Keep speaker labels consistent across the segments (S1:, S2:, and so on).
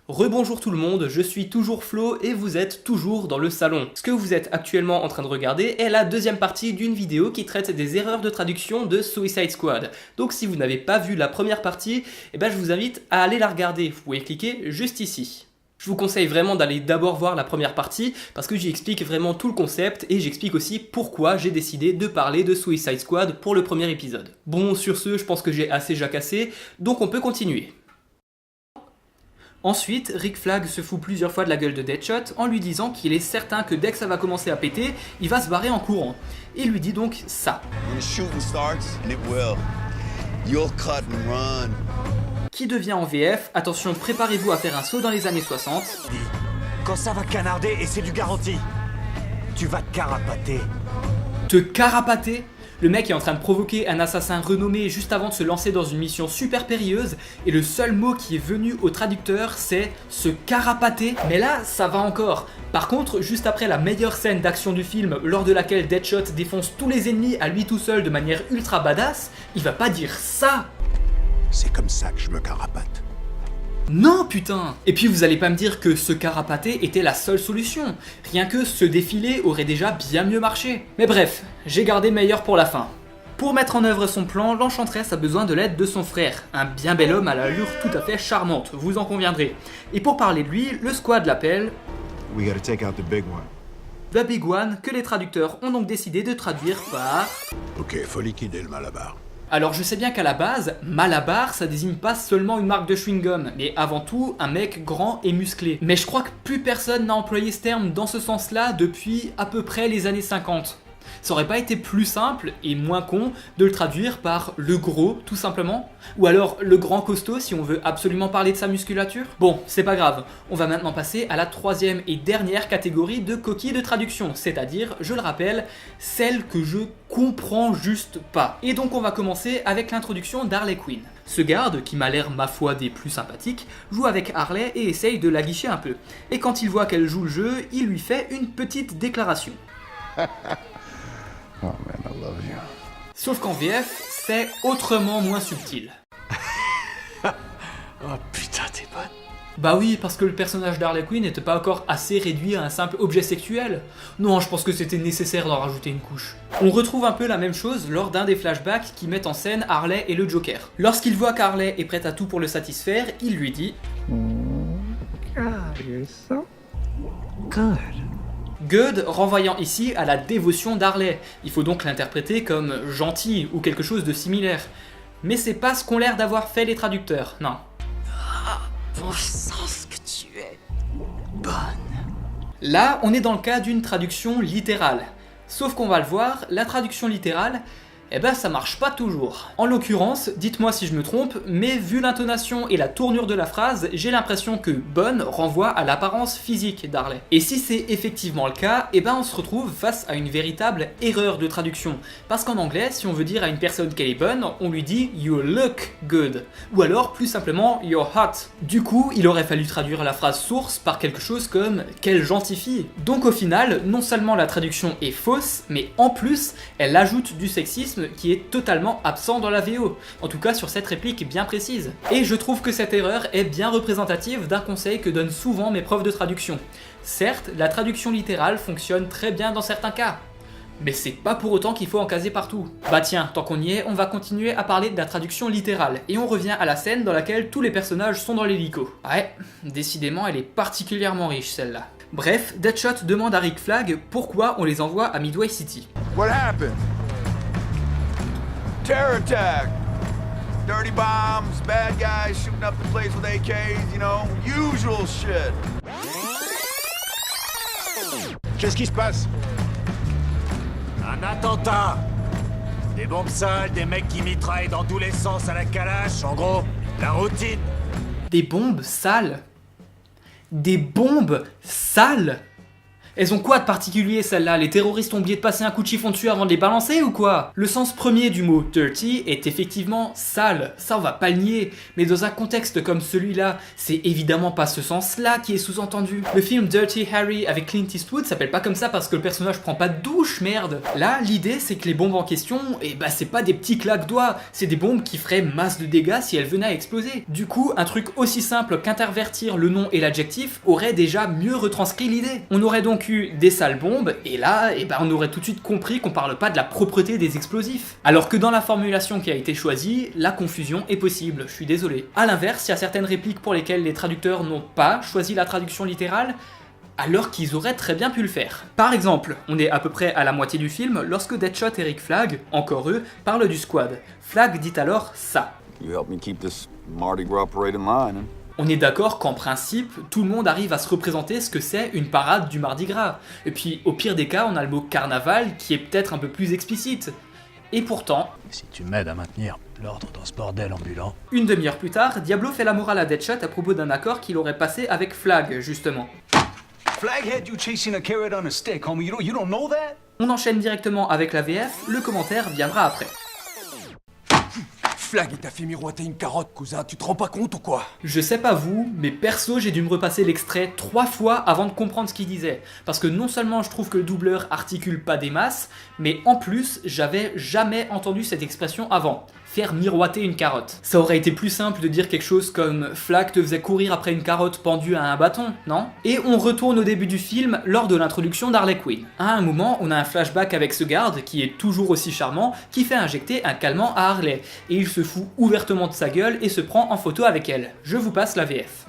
S1: Rebonjour tout le monde, je suis toujours Flo et vous êtes toujours dans le salon. Ce que vous êtes actuellement en train de regarder est la deuxième partie d'une vidéo qui traite des erreurs de traduction de Suicide Squad. Donc si vous n'avez pas vu la première partie, je vous invite à aller la regarder, vous pouvez cliquer juste ici. Je vous conseille vraiment d'aller d'abord voir la première partie parce que j'y explique vraiment tout le concept et j'explique aussi pourquoi j'ai décidé de parler de Suicide Squad pour le premier épisode. Bon, sur ce, je pense que j'ai assez jacassé, donc on peut continuer. Ensuite, Rick Flag se fout plusieurs fois de la gueule de Deadshot en lui disant qu'il est certain que dès que ça va commencer à péter, il va se barrer en courant. Et il lui dit donc ça. Qui devient en VF, attention, préparez-vous à faire un saut dans les années 60.
S2: Quand ça va canarder, et c'est du garanti, tu vas te carapater.
S1: Te carapater ? Le mec est en train de provoquer un assassin renommé juste avant de se lancer dans une mission super périlleuse et le seul mot qui est venu au traducteur c'est se carapater. Mais là, ça va encore. Par contre, juste après la meilleure scène d'action du film, lors de laquelle Deadshot défonce tous les ennemis à lui tout seul de manière ultra badass, il va pas dire ça.
S2: C'est comme ça que je me carapate.
S1: Non putain! Et puis vous allez pas me dire que se carapater était la seule solution. Rien que se défiler aurait déjà bien mieux marché. Mais bref, j'ai gardé meilleur pour la fin. Pour mettre en œuvre son plan, l'Enchantress a besoin de l'aide de son frère, un bien bel homme à l'allure tout à fait charmante, vous en conviendrez. Et pour parler de lui, le squad l'appelle
S2: We gotta take out the big one.
S1: The Big One, que les traducteurs ont donc décidé de traduire par...
S2: Ok, faut liquider le Malabar.
S1: Alors je sais bien qu'à la base, Malabar ça désigne pas seulement une marque de chewing-gum, mais avant tout un mec grand et musclé. Mais je crois que plus personne n'a employé ce terme dans ce sens-là depuis à peu près les années 50. Ça aurait pas été plus simple et moins con de le traduire par le gros tout simplement? Ou alors le grand costaud si on veut absolument parler de sa musculature? Bon, c'est pas grave, on va maintenant passer à la troisième et dernière catégorie de coquilles de traduction, c'est-à-dire, je le rappelle, celle que je comprends juste pas. Et donc on va commencer avec l'introduction d'Harley Quinn. Ce garde, qui m'a l'air ma foi des plus sympathiques, joue avec Harley et essaye de la guicher un peu. Et quand il voit qu'elle joue le jeu, il lui fait une petite déclaration.
S2: Oh man, I love you.
S1: Sauf qu'en VF, c'est autrement moins subtil.
S2: Oh putain, t'es bonne.
S1: Bah oui, parce que le personnage d'Harley Quinn n'était pas encore assez réduit à un simple objet sexuel. Non, je pense que c'était nécessaire d'en rajouter une couche. On retrouve un peu la même chose lors d'un des flashbacks qui mettent en scène Harley et le Joker. Lorsqu'il voit qu'Harley est prête à tout pour le satisfaire, il lui dit
S3: God, you're so good.
S1: Good renvoyant ici à la dévotion d'Harley. Il faut donc l'interpréter comme gentil ou quelque chose de similaire. Mais c'est pas ce qu'ont l'air d'avoir fait les traducteurs, non.
S3: Bon sens que tu es bonne.
S1: Là, on est dans le cas d'une traduction littérale. Sauf qu'on va le voir, la traduction littérale, ça marche pas toujours. En l'occurrence, dites-moi si je me trompe, mais vu l'intonation et la tournure de la phrase, j'ai l'impression que bonne renvoie à l'apparence physique d'Harley. Et si c'est effectivement le cas, on se retrouve face à une véritable erreur de traduction. Parce qu'en anglais, si on veut dire à une personne qu'elle est bonne, on lui dit you look good. Ou alors plus simplement you're hot. Du coup, il aurait fallu traduire la phrase source par quelque chose comme quelle gentille fille. Donc au final, non seulement la traduction est fausse, mais en plus, elle ajoute du sexisme qui est totalement absent dans la VO, en tout cas sur cette réplique bien précise. Et je trouve que cette erreur est bien représentative d'un conseil que donnent souvent mes profs de traduction. Certes, la traduction littérale fonctionne très bien dans certains cas, mais c'est pas pour autant qu'il faut en caser partout. Bah tiens, tant qu'on y est, on va continuer à parler de la traduction littérale, et on revient à la scène dans laquelle tous les personnages sont dans l'hélico. Ouais, décidément elle est particulièrement riche celle-là. Bref, Deadshot demande à Rick Flag pourquoi on les envoie à Midway City.
S4: What happened? Terror attack. Dirty bombs, bad guys shooting up the place with AKs, you know, usual shit.
S2: Qu'est-ce qui se passe? Un attentat. Des bombes sales, des mecs qui mitraillent dans tous les sens à la calache, en gros, la routine.
S1: Des bombes sales? Des bombes sales? Elles ont quoi de particulier celles-là? Les terroristes ont oublié de passer un coup de chiffon dessus avant de les balancer ou quoi? Le sens premier du mot dirty est effectivement sale, ça on va pas le nier, mais dans un contexte comme celui-là, c'est évidemment pas ce sens-là qui est sous-entendu. Le film Dirty Harry avec Clint Eastwood s'appelle pas comme ça parce que le personnage prend pas de douche, merde. Là, l'idée c'est que les bombes en question, c'est pas des petits claques-doigts, c'est des bombes qui feraient masse de dégâts si elles venaient à exploser. Du coup, un truc aussi simple qu'intervertir le nom et l'adjectif aurait déjà mieux retranscrit l'idée. On aurait donc eu des sales bombes, et là, on aurait tout de suite compris qu'on parle pas de la propreté des explosifs. Alors que dans la formulation qui a été choisie, la confusion est possible, je suis désolé. A l'inverse, il y a certaines répliques pour lesquelles les traducteurs n'ont pas choisi la traduction littérale, alors qu'ils auraient très bien pu le faire. Par exemple, on est à peu près à la moitié du film lorsque Deadshot et Rick Flag, encore eux, parlent du squad. Flag dit alors ça.
S4: You help me keep this Mardi Gras parade in line, hein?
S1: On est d'accord qu'en principe, tout le monde arrive à se représenter ce que c'est une parade du Mardi Gras. Et puis, au pire des cas, on a le mot carnaval qui est peut-être un peu plus explicite. Et pourtant...
S5: Si tu m'aides à maintenir l'ordre dans ce bordel ambulant...
S1: Une demi-heure plus tard, Diablo fait la morale à Deadshot à propos d'un accord qu'il aurait passé avec Flag, justement.
S5: Flag had you chasing a carrot on a stick, homie. You don't know that?
S1: On enchaîne directement avec la VF, le commentaire viendra après.
S6: Flag, il t'a fait miroiter une carotte, cousin, tu te rends pas compte ou quoi?
S1: Je sais pas vous, mais perso j'ai dû me repasser l'extrait 3 fois avant de comprendre ce qu'il disait. Parce que non seulement je trouve que le doubleur articule pas des masses, mais en plus j'avais jamais entendu cette expression avant. Faire miroiter une carotte. Ça aurait été plus simple de dire quelque chose comme Flag te faisait courir après une carotte pendue à un bâton, non? Et on retourne au début du film lors de l'introduction d'Harley Quinn. À un moment, on a un flashback avec ce garde, qui est toujours aussi charmant, qui fait injecter un calmant à Harley. Et il se fout ouvertement de sa gueule et se prend en photo avec elle. Je vous passe la VF.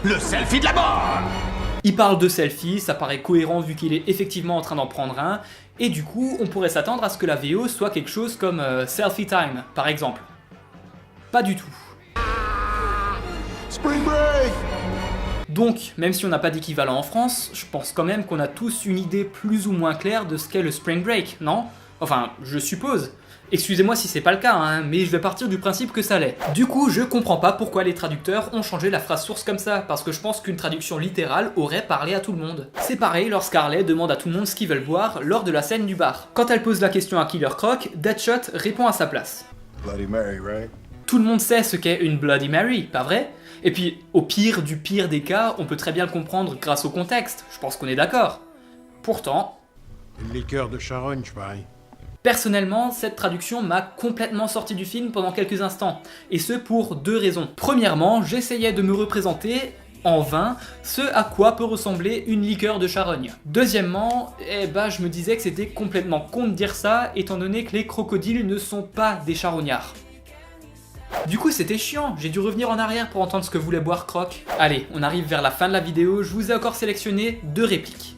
S2: Le selfie de la mort!
S1: Il parle de selfie, ça paraît cohérent vu qu'il est effectivement en train d'en prendre un, et du coup on pourrait s'attendre à ce que la VO soit quelque chose comme selfie time, par exemple. Pas du tout.
S4: Spring break!
S1: Donc, même si on n'a pas d'équivalent en France, je pense quand même qu'on a tous une idée plus ou moins claire de ce qu'est le spring break, non? Enfin, je suppose. Excusez-moi si c'est pas le cas, hein, mais je vais partir du principe que ça l'est. Du coup, je comprends pas pourquoi les traducteurs ont changé la phrase source comme ça, parce que je pense qu'une traduction littérale aurait parlé à tout le monde. C'est pareil lorsqu'Harley demande à tout le monde ce qu'ils veulent boire lors de la scène du bar. Quand elle pose la question à Killer Croc, Deadshot répond à sa place.
S4: Bloody Mary, right?
S1: Tout le monde sait ce qu'est une Bloody Mary, pas vrai? Et puis, au pire du pire des cas, on peut très bien le comprendre grâce au contexte, je pense qu'on est d'accord. Pourtant...
S6: Une liqueur de charogne, je parie.
S1: Personnellement, cette traduction m'a complètement sorti du film pendant quelques instants, et ce pour 2 raisons. Premièrement, j'essayais de me représenter, en vain, ce à quoi peut ressembler une liqueur de charogne. Deuxièmement, je me disais que c'était complètement con de dire ça, étant donné que les crocodiles ne sont pas des charognards. Du coup c'était chiant, j'ai dû revenir en arrière pour entendre ce que voulait boire Croc. Allez, on arrive vers la fin de la vidéo, je vous ai encore sélectionné 2 répliques.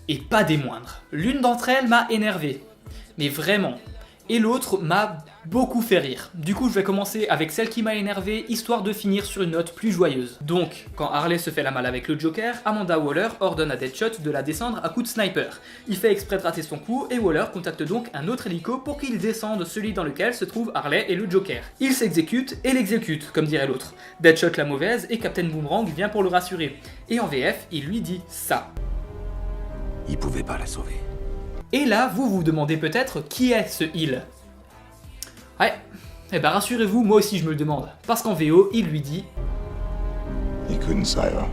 S1: Et pas des moindres. L'une d'entre elles m'a énervé. Mais vraiment. Et l'autre m'a beaucoup fait rire. Du coup je vais commencer avec celle qui m'a énervé, histoire de finir sur une note plus joyeuse. Donc, quand Harley se fait la malle avec le Joker, Amanda Waller ordonne à Deadshot de la descendre à coups de sniper. Il fait exprès de rater son coup et Waller contacte donc un autre hélico pour qu'il descende celui dans lequel se trouvent Harley et le Joker. Il s'exécute et l'exécute, comme dirait l'autre. Deadshot la mauvaise et Captain Boomerang vient pour le rassurer. Et en VF, il lui dit ça.
S6: Il pouvait pas la sauver.
S1: Et là, vous vous demandez peut-être qui est ce il. Ouais, rassurez-vous, moi aussi je me le demande. Parce qu'en VO, il lui dit
S4: He couldn't save her.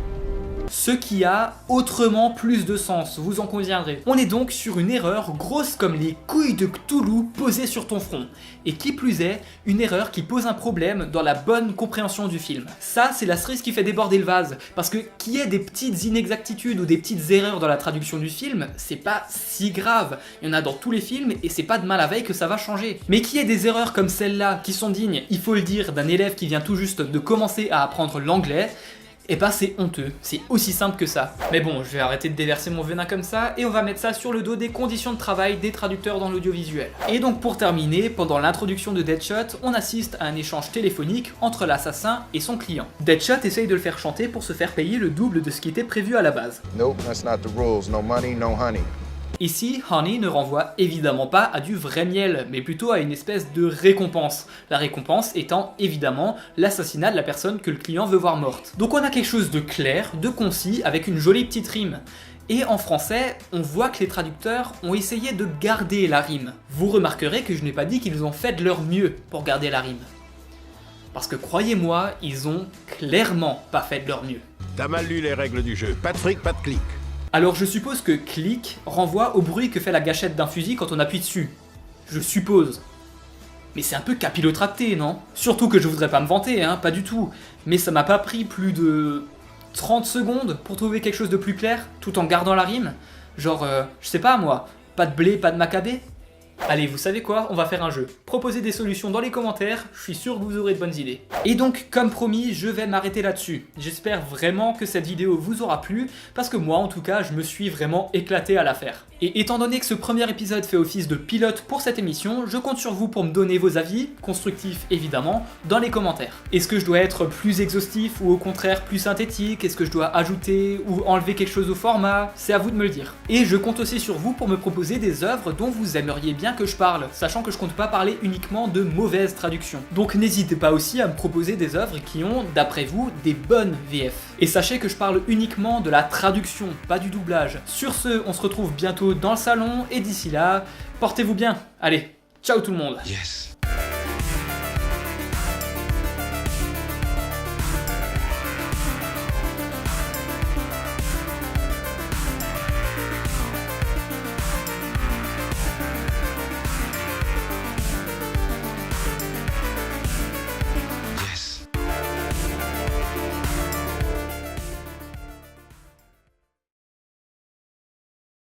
S1: ce qui a autrement plus de sens, vous en conviendrez. On est donc sur une erreur grosse comme les couilles de Cthulhu posées sur ton front. Et qui plus est, une erreur qui pose un problème dans la bonne compréhension du film. Ça, c'est la cerise qui fait déborder le vase, parce que qu'il y ait des petites inexactitudes ou des petites erreurs dans la traduction du film, c'est pas si grave. Il y en a dans tous les films et c'est pas de mal à veille que ça va changer. Mais qu'il y ait des erreurs comme celle-là, qui sont dignes, il faut le dire, d'un élève qui vient tout juste de commencer à apprendre l'anglais, c'est honteux, c'est aussi simple que ça. Mais bon, je vais arrêter de déverser mon venin comme ça, et on va mettre ça sur le dos des conditions de travail des traducteurs dans l'audiovisuel. Et donc pour terminer, pendant l'introduction de Deadshot, on assiste à un échange téléphonique entre l'assassin et son client. Deadshot essaye de le faire chanter pour se faire payer le double de ce qui était prévu à la base.
S7: Nope, that's not the rules. No money, no honey.
S1: Ici, honey ne renvoie évidemment pas à du vrai miel, mais plutôt à une espèce de récompense. La récompense étant évidemment l'assassinat de la personne que le client veut voir morte. Donc on a quelque chose de clair, de concis, avec une jolie petite rime. Et en français, on voit que les traducteurs ont essayé de garder la rime. Vous remarquerez que je n'ai pas dit qu'ils ont fait de leur mieux pour garder la rime. Parce que croyez-moi, ils ont clairement pas fait de leur mieux.
S2: T'as mal lu les règles du jeu. Pas de fric, pas de clic.
S1: Alors je suppose que clic renvoie au bruit que fait la gâchette d'un fusil quand on appuie dessus. Je suppose. Mais c'est un peu capillotracté, non? Surtout que je voudrais pas me vanter, hein, pas du tout. Mais ça m'a pas pris plus de 30 secondes pour trouver quelque chose de plus clair, tout en gardant la rime. Genre, je sais pas moi, pas de blé, pas de macabé. Allez, vous savez quoi? On va faire un jeu. Proposez des solutions dans les commentaires, je suis sûr que vous aurez de bonnes idées. Et donc, comme promis, je vais m'arrêter là-dessus. J'espère vraiment que cette vidéo vous aura plu, parce que moi, en tout cas, je me suis vraiment éclaté à la faire. Et étant donné que ce premier épisode fait office de pilote pour cette émission, je compte sur vous pour me donner vos avis, constructifs évidemment, dans les commentaires. Est-ce que je dois être plus exhaustif ou au contraire plus synthétique? Est-ce que je dois ajouter ou enlever quelque chose au format? C'est à vous de me le dire. Et je compte aussi sur vous pour me proposer des œuvres dont vous aimeriez bien que je parle, sachant que je compte pas parler uniquement de mauvaises traductions. Donc n'hésitez pas aussi à me proposer des œuvres qui ont, d'après vous, des bonnes VF. Et sachez que je parle uniquement de la traduction, pas du doublage. Sur ce, on se retrouve bientôt dans le salon, et d'ici là, portez-vous bien. Allez, ciao tout le monde.
S6: Yes.